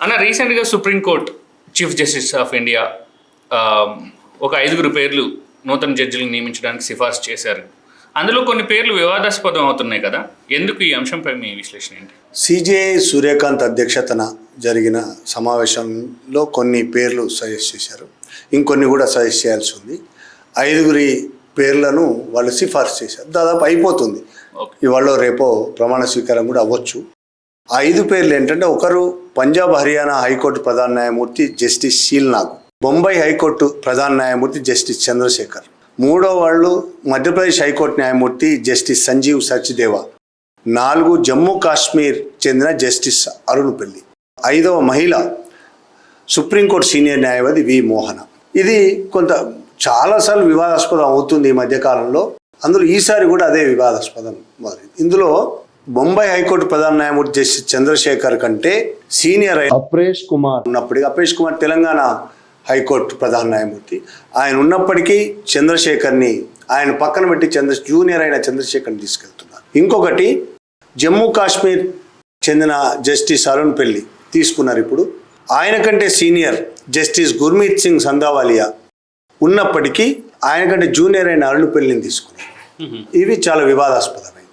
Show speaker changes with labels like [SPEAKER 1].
[SPEAKER 1] అన్న రీసెంట్గా supreme court chief justice of India ఒక 5 పేర్లు నూతన జడ్జిలను నియమించడానికి సిఫార్సు చేశారు. అందులో కొన్ని పేర్లు వివాదాస్పదం అవుతున్నాయి కదా, ఎందుకు ఈ అంశంపై మీ విశ్లేషణ ఏంటి?
[SPEAKER 2] సిజేఐ సూర్యకాంత్ అధ్యక్షతన జరిగిన సమావేశంలో కొన్ని పేర్లు సజెస్ట్ చేశారు, ఇంకొన్ని కూడా సజెస్ట్ చేయాల్సి ఉంది. 5 పేర్లను వాళ్ళు సిఫార్సు చేశారు. దాదాపు అయిపోతుంది, ఇవాళ రేపో ప్రమాణ స్వీకారం కూడా అవ్వచ్చు. 5 పేర్లు ఏంటంటే, ఒకరు పంజాబ్ హర్యానా హైకోర్టు ప్రధాన న్యాయమూర్తి జస్టిస్ షీల్నాగ్, బొంబాయి హైకోర్టు ప్రధాన న్యాయమూర్తి జస్టిస్ చంద్రశేఖర్, 3వ వాళ్ళు మధ్యప్రదేశ్ హైకోర్టు న్యాయమూర్తి జస్టిస్ సంజీవ్ సచ్దేవా, 4 జమ్మూ కాశ్మీర్ చెందిన జస్టిస్ అరుణ్ పెల్లి, 5వ మహిళ సుప్రీంకోర్టు సీనియర్ న్యాయవాది వి మోహన. ఇది చాలాసార్లు వివాదాస్పదం అవుతుంది ఈ మధ్యకాలంలో. అందులో ఈసారి కూడా అదే వివాదాస్పదం మొదలైంది. ఇందులో బొంబాయి హైకోర్టు ప్రధాన న్యాయమూర్తి జస్టిస్ చంద్రశేఖర్ కంటే సీనియర్ అప్రేష్ కుమార్ ఉన్నప్పటికీ, అప్రేష్ కుమార్ తెలంగాణ హైకోర్టు ప్రధాన న్యాయమూర్తి, ఆయన ఉన్నప్పటికీ చంద్రశేఖర్ని ఆయన పక్కన పెట్టి జూనియర్ అయిన చంద్రశేఖర్ని తీసుకెళ్తున్నారు. ఇంకొకటి జమ్మూ కాశ్మీర్ చెందిన జస్టిస్ అరుణ్ పెల్లి తీసుకున్నారు. ఇప్పుడు ఆయన కంటే సీనియర్ జస్టిస్ గుర్మీత్ సింగ్ సందావాలియా ఉన్నప్పటికీ ఆయన కంటే జూనియర్ అయిన అరుణ్ పెల్లిని తీసుకున్నారు. ఇవి చాలా వివాదాస్పదమే.